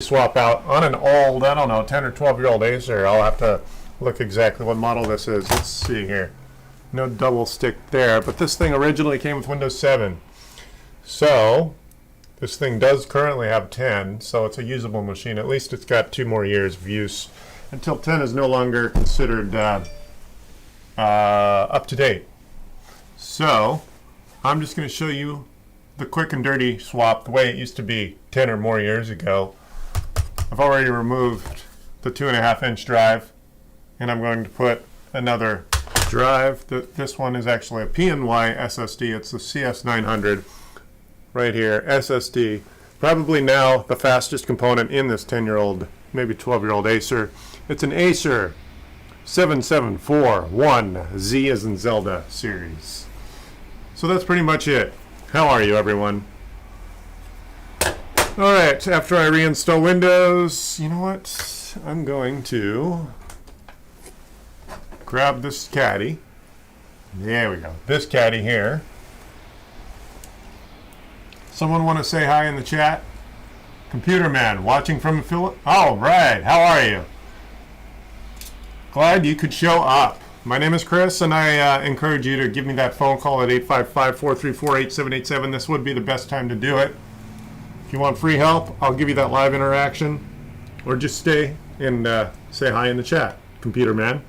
swap out on an old, I don't know, 10 or 12-year-old Acer. I'll have to look exactly what model this is. Let's see here. No double stick there, but this thing originally came with Windows 7. So this thing does currently have 10, so it's a usable machine. At least it's got 2 more years of use until 10 is no longer considered up to date. So I'm just going to show you the quick and dirty swap the way it used to be 10 or more years ago. I've already removed the 2.5-inch drive, and I'm going to put another drive. This one is actually a PNY SSD. It's the CS900 right here, SSD. Probably now the fastest component in this 10-year-old, maybe 12-year-old Acer. It's an Acer 7741 Z as in Zelda series. So that's pretty much it. How are you, everyone? Alright, after I reinstall Windows, you know what? I'm going to grab this caddy. There we go. This caddy here. Someone want to say hi in the chat? Computer Man, watching from Philip. All right, how are you? Glad you could show up. My name is Chris, and I encourage you to give me that phone call at 855-434-8787. This would be the best time to do it. If you want free help, I'll give you that live interaction. Or just stay and say hi in the chat. Computer Man.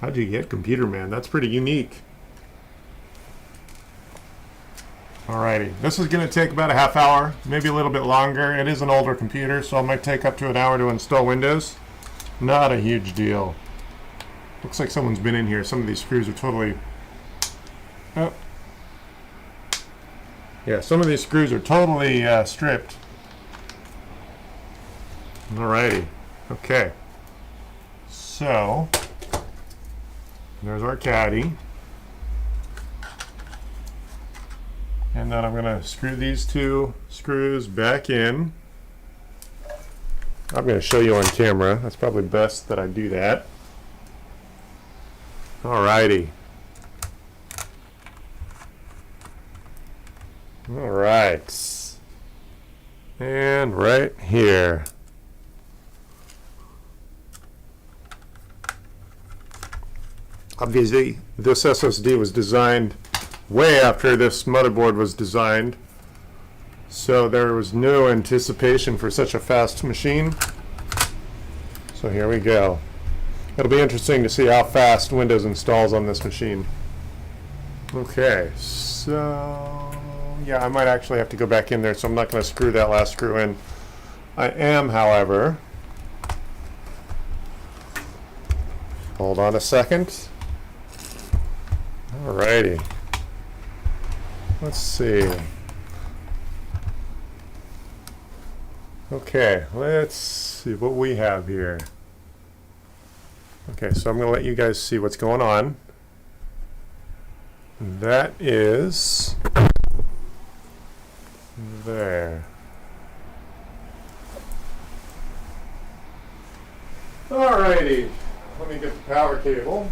How'd you get Computer Man? That's pretty unique. Alrighty. This is going to take about a half hour, maybe a little bit longer. It is an older computer, so it might take up to an hour to install Windows. Not a huge deal. Looks like someone's been in here. Some of these screws are totally... Oh. Yeah, some of these screws are totally stripped. Alrighty. Okay. So, there's our caddy. And then I'm going to screw these 2 screws back in. I'm going to show you on camera. That's probably best that I do that. Alrighty. Alright. And right here. Obviously, this SSD was designed way after this motherboard was designed, so there was no anticipation for such a fast machine. So here we go. It'll be interesting to see how fast Windows installs on this machine. Okay, so yeah, I might actually have to go back in there, so I'm not going to screw that last screw in. I am, however, hold on a second. Alrighty. Let's see. Okay, let's see what we have here. Okay, so I'm going to let you guys see what's going on. That is there. Alrighty, let me get the power cable.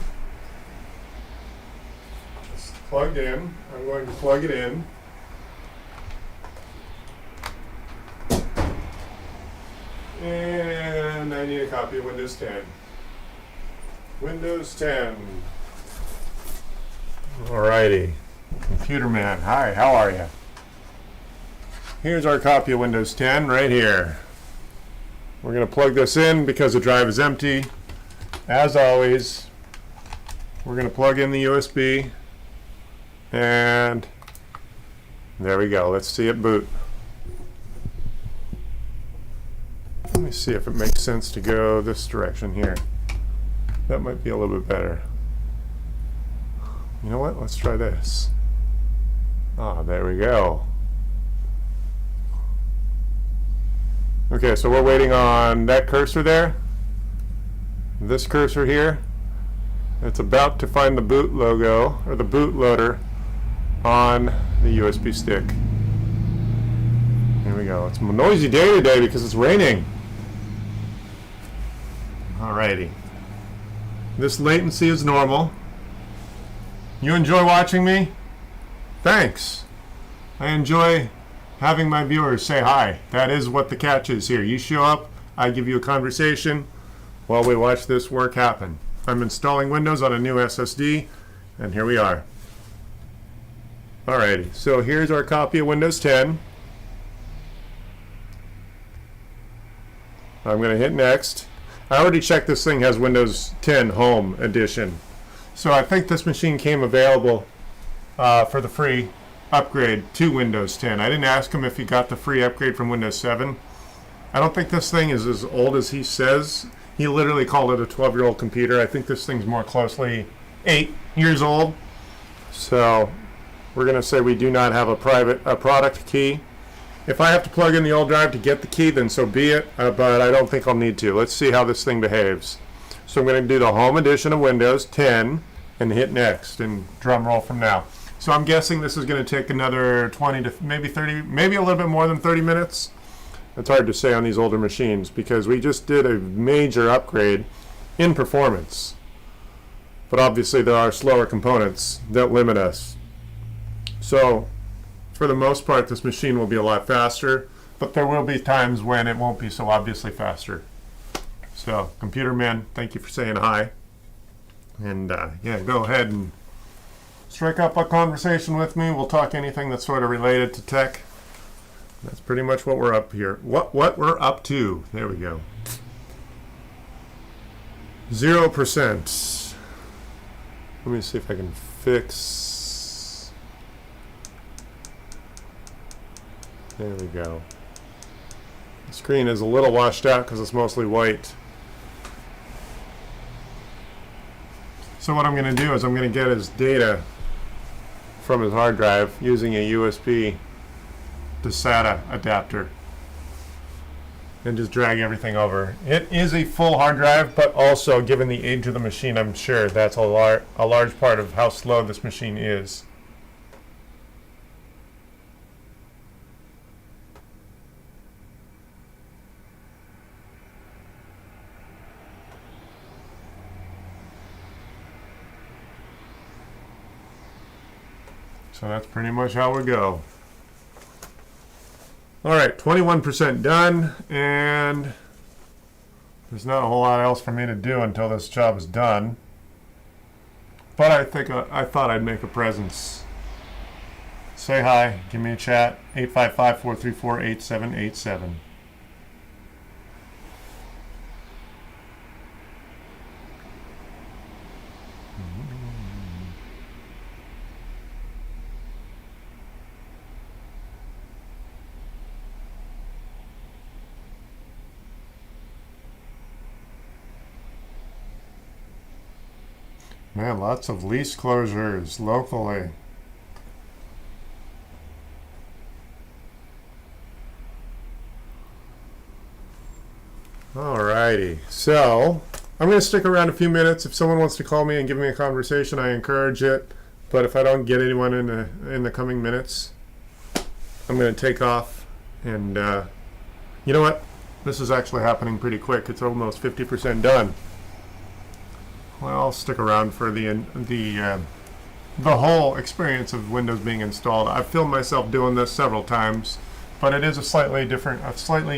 It's plugged in. I'm going to plug it in. And I need a copy of Windows 10. Windows 10. Alrighty. Computer Man, hi, how are you? Here's our copy of Windows 10 right here. We're going to plug this in because the drive is empty. As always, we're going to plug in the USB. And there we go. Let's see it boot. Let me see if it makes sense to go this direction here. That might be a little bit better. You know what? Let's try this. Ah, there we go. Okay, so we're waiting on that cursor there. This cursor here. It's about to find the boot logo, or the bootloader, on the USB stick. Here we go. It's a noisy day today because it's raining. Alrighty. This latency is normal. You enjoy watching me? Thanks. I enjoy having my viewers say hi. That is what the catch is here. You show up, I give you a conversation while we watch this work happen. I'm installing Windows on a new SSD, and here we are. Alrighty, so here's our copy of Windows 10. I'm going to hit next. I already checked this thing has Windows 10 Home Edition. So I think this machine came available for the free upgrade to Windows 10. I didn't ask him if he got the free upgrade from Windows 7. I don't think this thing is as old as he says. He literally called it a 12-year-old computer. I think this thing's more closely 8 years old. So we're going to say we do not have a product key. If I have to plug in the old drive to get the key, then so be it, but I don't think I'll need to. Let's see how this thing behaves. So I'm going to do the Home Edition of Windows 10 and hit next, and drum roll from now. So I'm guessing this is going to take another 20 to maybe 30, maybe a little bit more than 30 minutes. It's hard to say on these older machines because we just did a major upgrade in performance. But obviously there are slower components that limit us. So for the most part, this machine will be a lot faster, but there will be times when it won't be so obviously faster. So, Computer Man, thank you for saying hi. And yeah, go ahead and strike up a conversation with me. We'll talk anything that's sort of related to tech. That's pretty much what we're up here. What we're up to. There we go. 0%. Let me see if I can fix. There we go. The screen is a little washed out because it's mostly white. So what I'm going to do is I'm going to get his data from his hard drive using a USB to SATA adapter and just drag everything over. It is a full hard drive, but also given the age of the machine, I'm sure that's a large part of how slow this machine is. So that's pretty much how we go. Alright, 21% done, and there's not a whole lot else for me to do until this job is done. But I think I thought I'd make a presence. Say hi, give me a chat, 855-434-8787. Man, lots of lease closures locally. Alrighty, so I'm going to stick around a few minutes. If someone wants to call me and give me a conversation, I encourage it. But if I don't get anyone in the coming minutes, I'm going to take off. And you know what? This is actually happening pretty quick. It's almost 50% done. Well, I'll stick around for the whole experience of Windows being installed. I've filmed myself doing this several times, but it is a slightly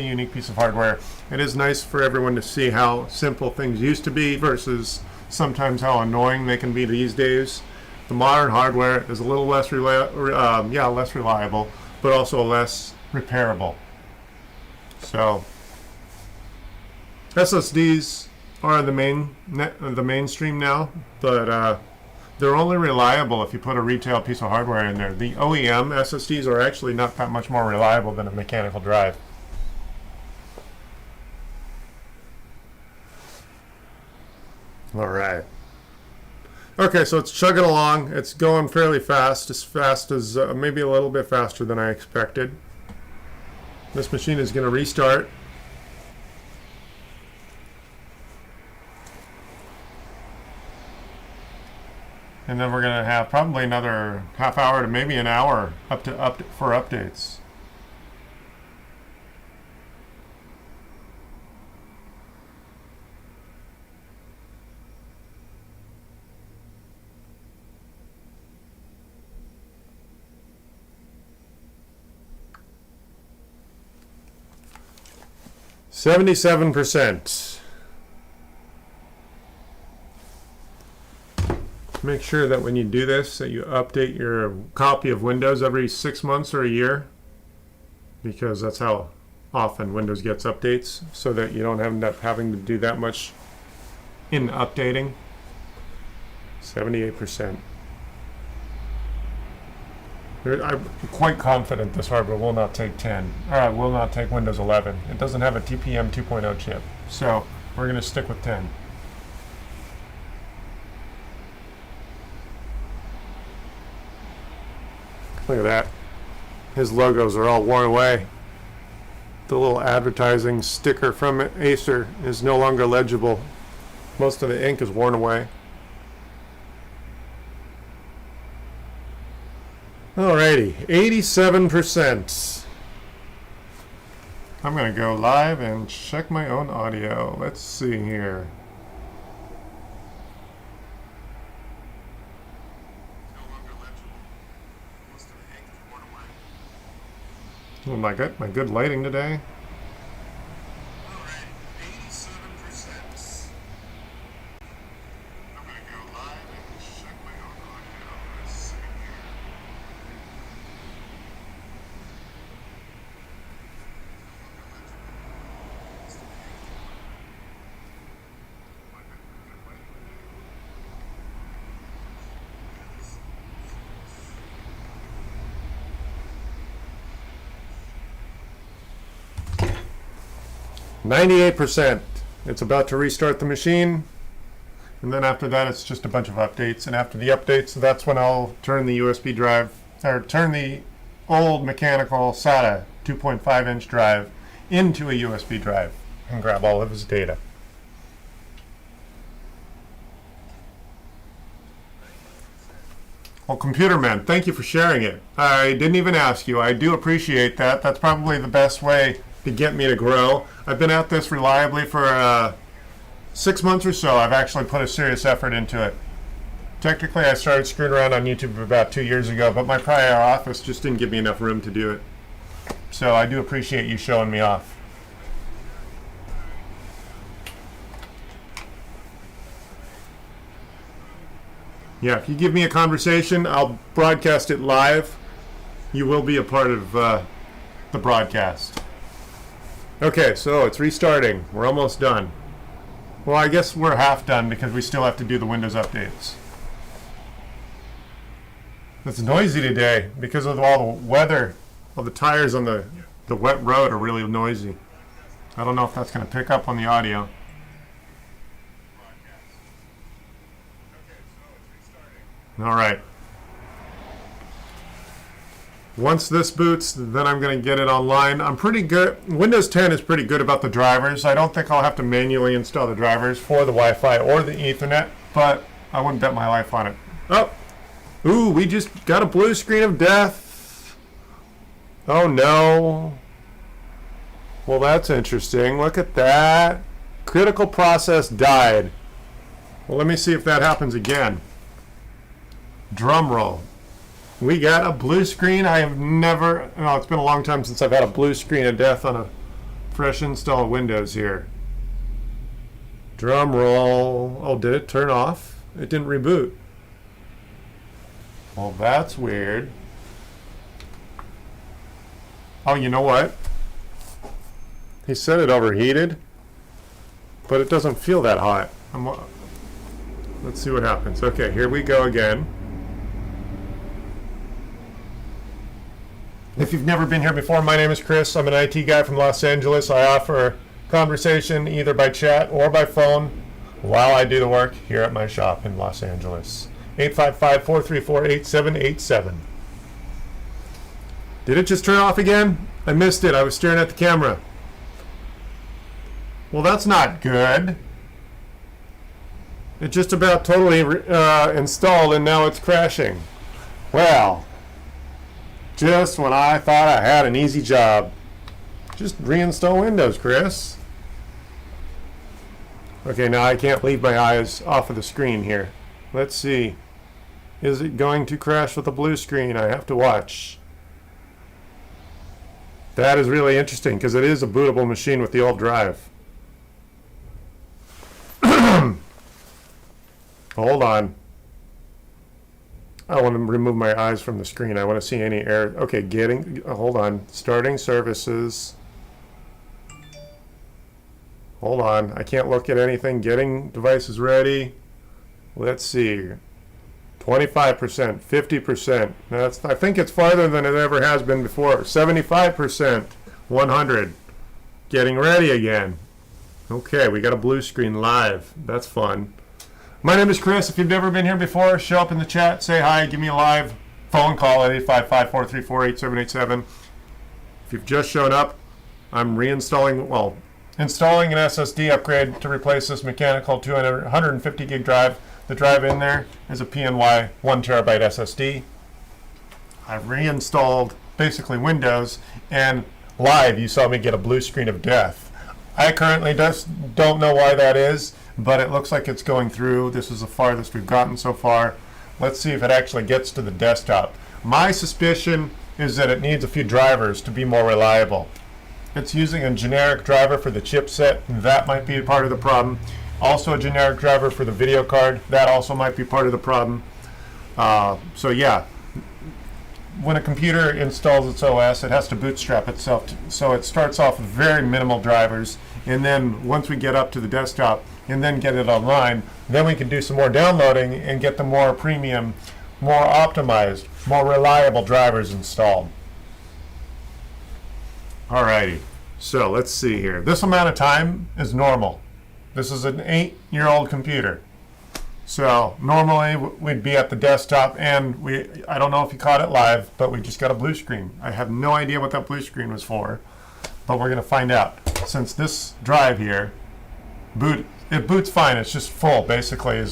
unique piece of hardware. It is nice for everyone to see how simple things used to be versus sometimes how annoying they can be these days. The modern hardware is a little less less reliable, but also less repairable. So SSDs are the mainstream now, but they're only reliable if you put a retail piece of hardware in there. The OEM SSDs are actually not that much more reliable than a mechanical drive. All right. Okay, so it's chugging along. It's going fairly fast as maybe a little bit faster than I expected. This machine is going to restart. And then we're going to have probably another half hour to maybe an hour for updates. 77%. Make sure that when you do this, that you update your copy of Windows every 6 months or a year, because that's how often Windows gets updates, so that you don't end up having to do that much in updating. 78%. I'm quite confident this hardware will not take 10. Will not take Windows 11. It doesn't have a TPM 2.0 chip, so we're going to stick with 10. Look at that. His logos are all worn away. The little advertising sticker from Acer is no longer legible. Most of the ink is worn away. Alrighty, 87%. I'm going to go live and check my own audio. Let's see here. Oh my god, my good lighting today. Alright, 87%. I'm gonna go live and check my own audio. Let's see here. %. It's about to restart the machine, and then after that it's just a bunch of updates, and after the updates that's when I'll turn the USB drive, or turn the old mechanical SATA 2.5 inch drive into a USB drive and grab all of his data. Well, Computer Man, thank you for sharing it. I didn't even ask you. I do appreciate that. That's probably the best way to get me to grow. I've been at this reliably for 6 months or so. I've actually put a serious effort into it. Technically, I started screwing around on YouTube about 2 years ago, but my prior office just didn't give me enough room to do it. So I do appreciate you showing me off. Yeah, if you give me a conversation, I'll broadcast it live. You will be a part of the broadcast. Okay, so it's restarting. We're almost done. Well, I guess we're half done because we still have to do the Windows updates. It's noisy today because of all the weather. All the tires on the wet road are really noisy. I don't know if that's going to pick up on the audio. All right. Once this boots, then I'm going to get it online. I'm pretty good. Windows 10 is pretty good about the drivers. I don't think I'll have to manually install the drivers for the Wi-Fi or the Ethernet, but I wouldn't bet my life on it. Oh, ooh, we just got a blue screen of death. Oh no. Well, that's interesting. Look at that. Critical process died. Well, let me see if that happens again. Drum roll. We got a blue screen. I have never, well, it's been a long time since I've had a blue screen of death on a fresh install of Windows here. Drum roll. Oh, did it turn off? It didn't reboot. Well, that's weird. Oh, you know what? He said it overheated, but it doesn't feel that hot. Let's see what happens. Okay, here we go again. If you've never been here before, my name is Chris. I'm an IT guy from Los Angeles. I offer conversation either by chat or by phone while I do the work here at my shop in Los Angeles. 855-434-8787. Did it just turn off again? I missed it. I was staring at the camera. Well, that's not good. It just about totally installed and now it's crashing. Well, just when I thought I had an easy job. Just reinstall Windows, Chris. Okay, now I can't leave my eyes off of the screen here. Let's see. Is it going to crash with a blue screen? I have to watch. That is really interesting because it is a bootable machine with the old drive. Hold on. I want to remove my eyes from the screen. I want to see any error. Okay, hold on. Starting services. Hold on. I can't look at anything. Getting devices ready. Let's see. 25%, 50%. I think it's farther than it ever has been before. 75%, 100. Getting ready again. Okay, we got a blue screen live. That's fun. My name is Chris. If you've never been here before, show up in the chat, say hi, give me a live phone call at 855-434-8787. If you've just shown up, I'm installing an SSD upgrade to replace this mechanical 150 gig drive. The drive in there is a PNY 1 terabyte SSD. I've reinstalled basically Windows, and live you saw me get a blue screen of death. I currently just don't know why that is, but it looks like it's going through. This is the farthest we've gotten so far. Let's see if it actually gets to the desktop. My suspicion is that it needs a few drivers to be more reliable. It's using a generic driver for the chipset, and that might be part of the problem. Also a generic driver for the video card, that also might be part of the problem. So yeah, when a computer installs its OS, it has to bootstrap itself. So it starts off with very minimal drivers, and then once we get up to the desktop and then get it online, then we can do some more downloading and get the more premium, more optimized, more reliable drivers installed. Alrighty, so let's see here. This amount of time is normal. This is an 8-year-old computer. So normally we'd be at the desktop, and I don't know if you caught it live, but we just got a blue screen. I have no idea what that blue screen was for, but we're gonna find out. Since this drive here, it boots fine, it's just full basically.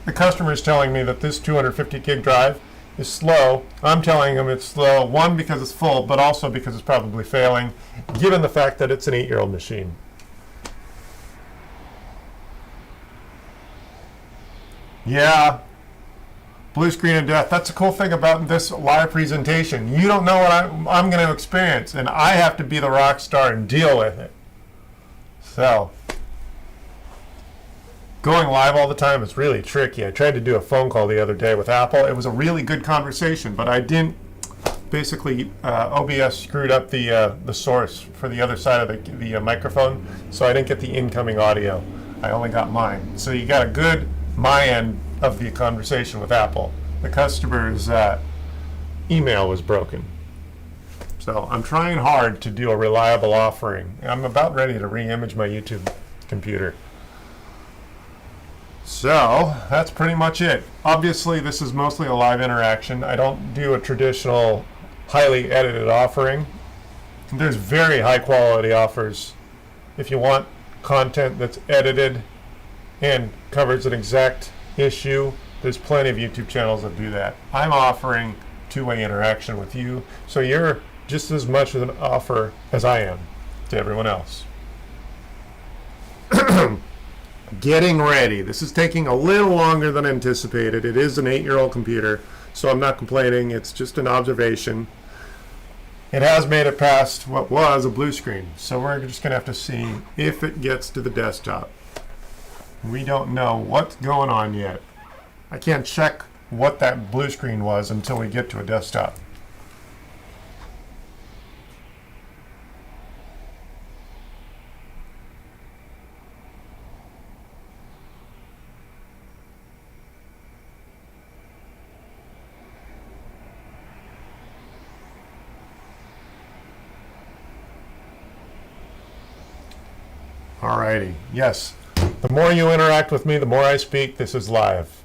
The customer is telling me that this 250 gig drive is slow. I'm telling him it's slow, one, because it's full, but also because it's probably failing, given the fact that it's an 8-year-old machine. Yeah, blue screen of death. That's the cool thing about this live presentation. You don't know what I'm going to experience, and I have to be the rock star and deal with it. So, going live all the time is really tricky. I tried to do a phone call the other day with Apple. It was a really good conversation, but I didn't. Basically, OBS screwed up the source for the other side of the microphone, so I didn't get the incoming audio. I only got mine. So you got a good my end of the conversation with Apple. The customer's email was broken. So I'm trying hard to do a reliable offering. I'm about ready to re-image my YouTube computer. So that's pretty much it. Obviously this is mostly a live interaction. I don't do a traditional highly edited offering. There's very high quality offers. If you want content that's edited and covers an exact issue, there's plenty of YouTube channels that do that. I'm offering two-way interaction with you, so you're just as much of an offer as I am to everyone else. Getting ready. This is taking a little longer than anticipated. It is an 8-year-old computer, so I'm not complaining. It's just an observation. It has made it past what was a blue screen, so we're just going to have to see if it gets to the desktop. We don't know what's going on yet. I can't check what that blue screen was until we get to a desktop. Alrighty, yes. The more you interact with me, the more I speak. This is live.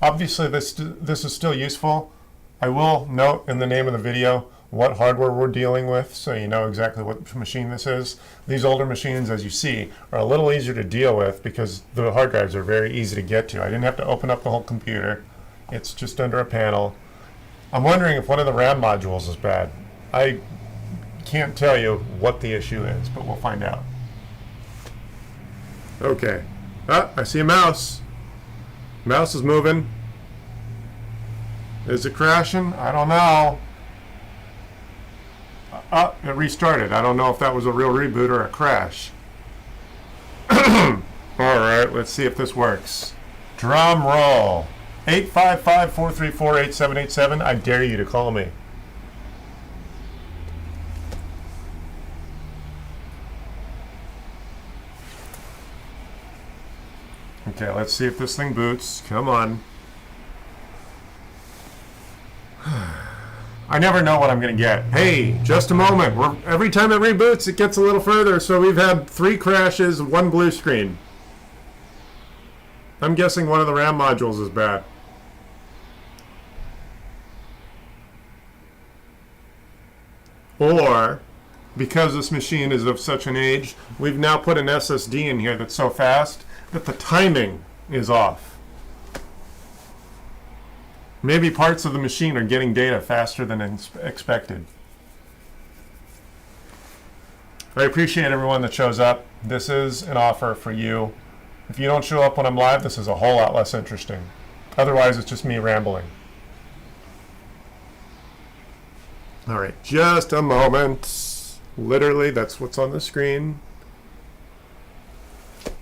Obviously, this is still useful. I will note in the name of the video what hardware we're dealing with, so you know exactly what machine this is. These older machines, as you see, are a little easier to deal with because the hard drives are very easy to get to. I didn't have to open up the whole computer. It's just under a panel. I'm wondering if one of the RAM modules is bad. I can't tell you what the issue is, but we'll find out. Okay. Ah, I see a mouse. Mouse is moving. Is it crashing? I don't know. It restarted. I don't know if that was a real reboot or a crash. Alright, let's see if this works. Drum roll. 855-434-8787. I dare you to call me. Okay, let's see if this thing boots. Come on. I never know what I'm going to get. Hey, just a moment. Every time it reboots, it gets a little further. So we've had 3 crashes, 1 blue screen. I'm guessing one of the RAM modules is bad. Or, because this machine is of such an age, we've now put an SSD in here that's so fast that the timing is off. Maybe parts of the machine are getting data faster than expected. I appreciate everyone that shows up. This is an offer for you. If you don't show up when I'm live, this is a whole lot less interesting. Otherwise, it's just me rambling. All right, just a moment. Literally, that's what's on the screen.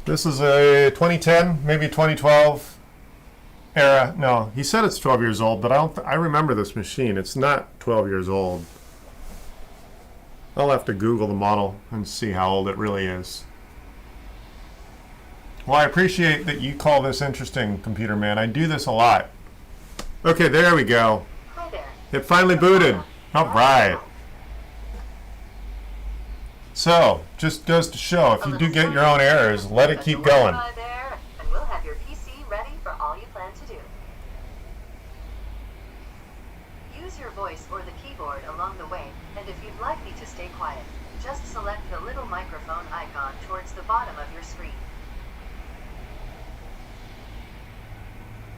This is a 2010, maybe 2012 era. No, he said it's 12 years old, but I remember this machine. It's not 12 years old. I'll have to Google the model and see how old it really is. Well, I appreciate that you call this interesting, Computer Man. I do this a lot. Okay, there we go. Hi there. It finally booted. All right. So, just goes to show, if you do get your own errors, let it keep going. There, and we'll have your PC ready for all you plan to do. Use your voice or the keyboard along the way, and if you'd like me to stay quiet, just select the little microphone icon towards the bottom of your screen.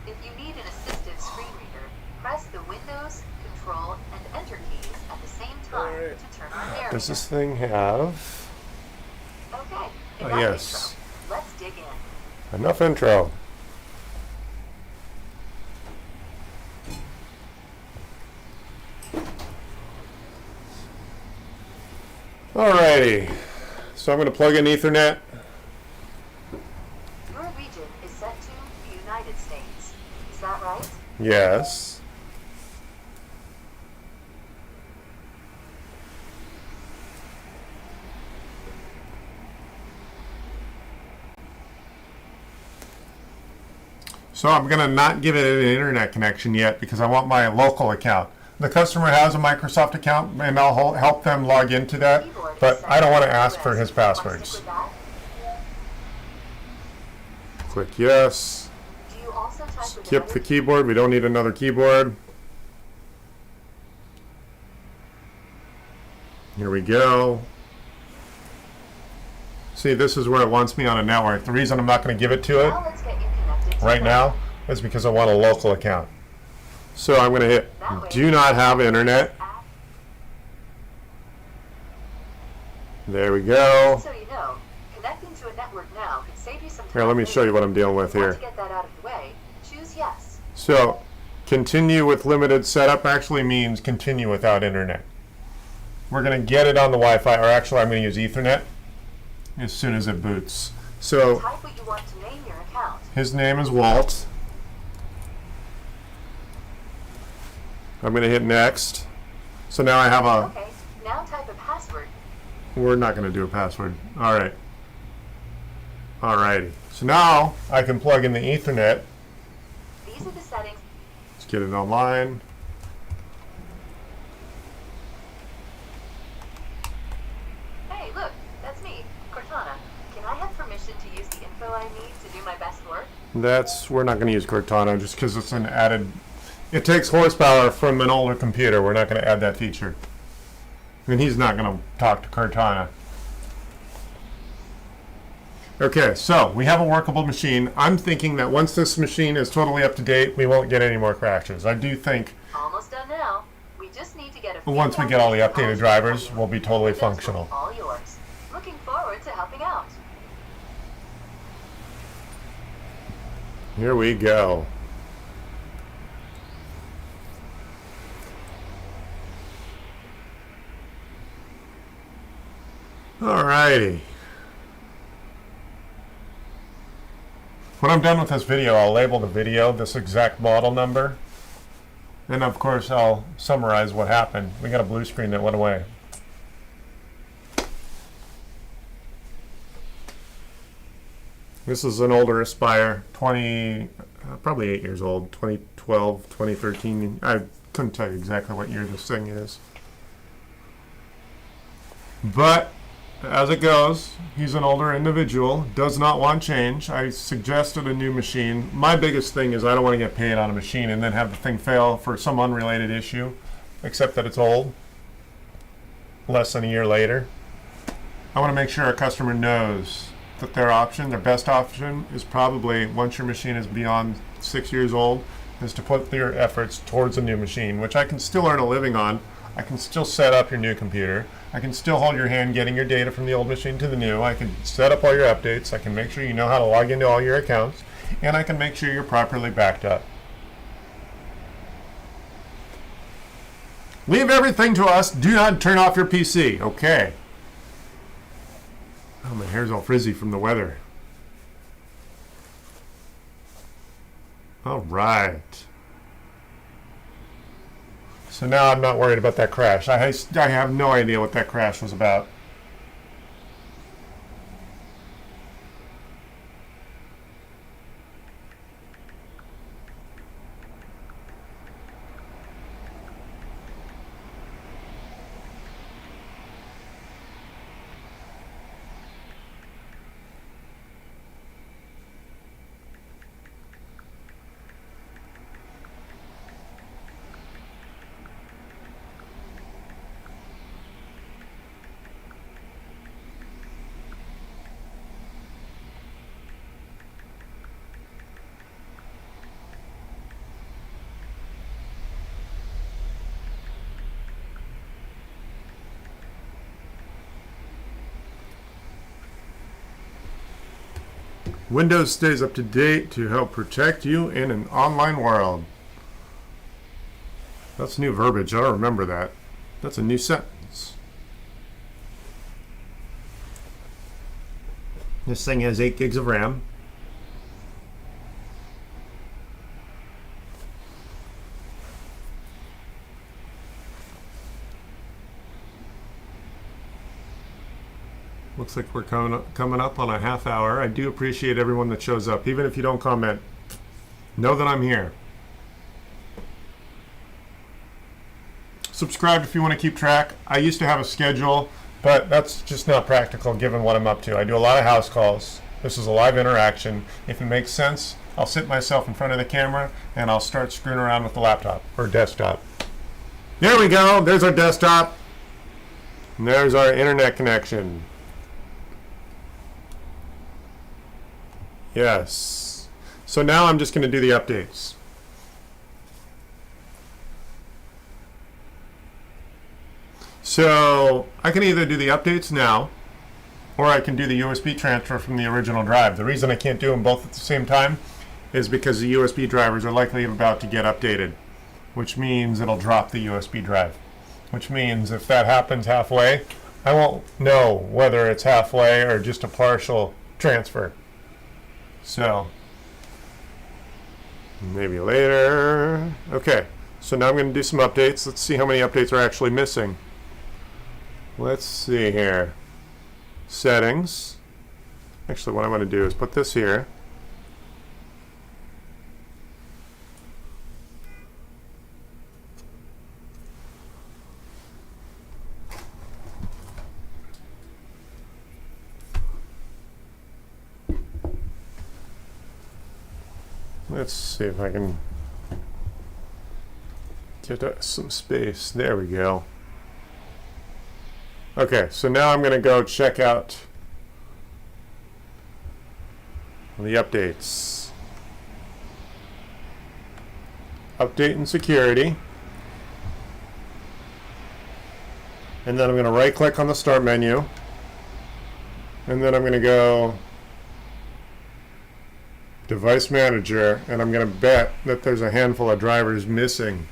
If you need an assistive screen reader, press the Windows, Control, and Enter keys at the same time to turn on narrator. Does this thing have... Okay, Oh, yes. intro. Let's dig in. Enough intro. Alrighty. So I'm going to plug in Ethernet. Your region is set to the United States. Is that right? Yes. So I'm going to not give it an internet connection yet because I want my local account. The customer has a Microsoft account and I'll help them log into that, but I don't want to ask for his passwords. Click yes. Do you also type with Skip another the keyboard. We don't need another keyboard. Here we go. See, this is where it wants me on a network. The reason I'm not going to give it to it Now let's get you connected to right now is because I want a local account. So I'm going to hit do not have internet. There we go. So you know, connecting to a network now can save you some time. Here, let me show you what I'm dealing with Want here. to get that out of the way, choose yes. So continue with limited setup actually means continue without internet. We're going to get it on the Wi-Fi, or actually I'm going to use Ethernet as soon as it boots. So Type what you want to name your account. his name is Walt. I'm going to hit next. So now I have a... Okay, now type a password. We're not going to do a password. All right. Alrighty. So now I can plug in the Ethernet. These are the settings. Let's get it online. Hey, look, that's me, Cortana. Can I have permission to use the info I need to do my best work? We're not going to use Cortana just because it's an added... It takes horsepower from an older computer. We're not going to add that feature. And he's not going to talk to Cortana. Okay, so we have a workable machine. I'm thinking that once this machine is totally up to date, we won't get any more crashes. I do think Almost done now. We just need to get a few once we get all the more updated hours drivers, for you. we'll be totally The rest will functional. be all yours. Looking forward to helping out. Here we go. Alrighty. When I'm done with this video, I'll label the video this exact model number. And of course, I'll summarize what happened. We got a blue screen that went away. This is an older Aspire, probably 8 years old, 2012, 2013. I couldn't tell you exactly what year this thing is. But as it goes, he's an older individual, does not want change. I suggested a new machine. My biggest thing is I don't want to get paid on a machine and then have the thing fail for some unrelated issue, except that it's old, less than a year later. I want to make sure our customer knows that their best option is probably, once your machine is beyond 6 years old, is to put your efforts towards a new machine, which I can still earn a living on. I can still set up your new computer. I can still hold your hand getting your data from the old machine to the new. I can set up all your updates. I can make sure you know how to log into all your accounts. And I can make sure you're properly backed up. Leave everything to us. Do not turn off your PC. Okay. Oh, my hair's all frizzy from the weather. All right. So now I'm not worried about that crash. I have no idea what that crash was about. Windows stays up to date to help protect you in an online world. That's new verbiage. I don't remember that. That's a new sentence. This thing has 8 gigs of RAM. Looks like we're coming up on a half hour. I do appreciate everyone that shows up. Even if you don't comment, know that I'm here. Subscribe if you want to keep track. I used to have a schedule, but that's just not practical given what I'm up to. I do a lot of house calls. This is a live interaction. If it makes sense, I'll sit myself in front of the camera and I'll start screwing around with the laptop or desktop. There we go. There's our desktop. And there's our internet connection. Yes. So now I'm just going to do the updates. So I can either do the updates now, or I can do the USB transfer from the original drive. The reason I can't do them both at the same time is because the USB drivers are likely about to get updated, which means it'll drop the USB drive. Which means if that happens halfway, I won't know whether it's halfway or just a partial transfer. So, maybe later. Okay, so now I'm going to do some updates. Let's see how many updates are actually missing. Let's see here. Settings. Actually, what I'm going to do is put this here. Let's see if I can get some space. There we go. Okay, so now I'm going to go check out the updates. Update and security. And then I'm going to right click on the start menu. And then I'm going to go Device Manager, and I'm going to bet that there's a handful of drivers missing.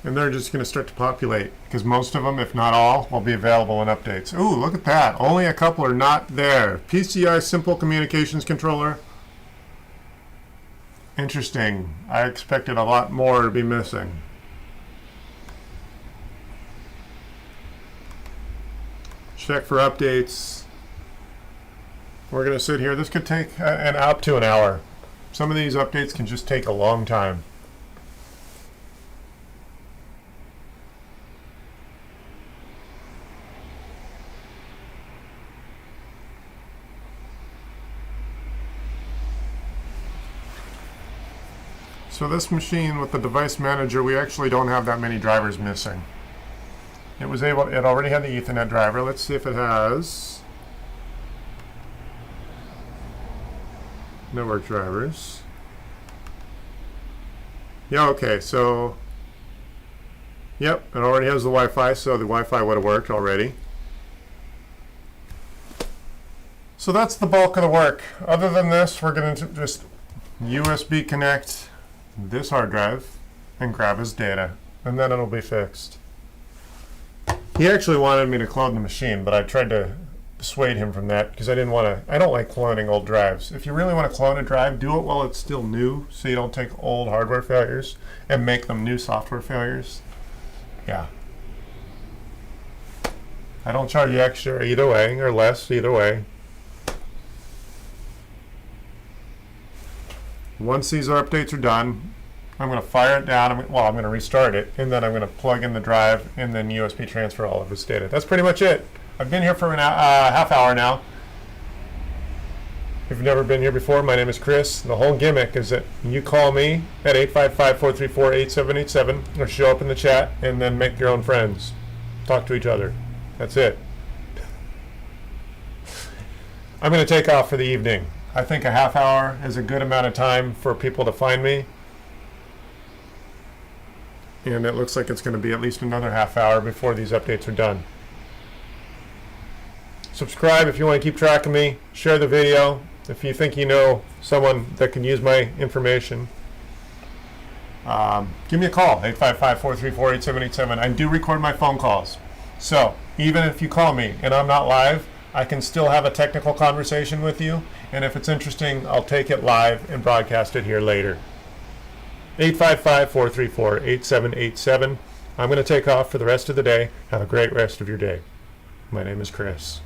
And they're just going to start to populate because most of them, if not all, will be available in updates. Ooh, look at that. Only a couple are not there. PCI Simple Communications Controller. Interesting. I expected a lot more to be missing. Check for updates. We're going to sit here. This could take up to an hour. Some of these updates can just take a long time. So this machine with the device manager, we actually don't have that many drivers missing. It already had the Ethernet driver. Let's see if it has network drivers. Yeah, okay, so yep, it already has the Wi-Fi, so the Wi-Fi would have worked already. So that's the bulk of the work. Other than this, we're going to just USB connect this hard drive and grab his data, and then it'll be fixed. He actually wanted me to clone the machine, but I tried to dissuade him from that because I don't like cloning old drives. If you really want to clone a drive, do it while it's still new so you don't take old hardware failures and make them new software failures. Yeah. I don't charge you extra either way, or less either way. Once these updates are done, I'm going to fire it down. I'm going to restart it, and then I'm going to plug in the drive and then USB transfer all of this data. That's pretty much it. I've been here for half hour now. If you've never been here before, my name is Chris. The whole gimmick is that you call me at 855-434-8787 or show up in the chat and then make your own friends. Talk to each other. That's it. I'm going to take off for the evening. I think a half hour is a good amount of time for people to find me. And it looks like it's going to be at least another half hour before these updates are done. Subscribe if you want to keep track of me. Share the video if you think you know someone that can use my information. Give me a call, 855-434-8787. I do record my phone calls. So even if you call me and I'm not live, I can still have a technical conversation with you. And if it's interesting, I'll take it live and broadcast it here later. 855-434-8787. I'm going to take off for the rest of the day. Have a great rest of your day. My name is Chris.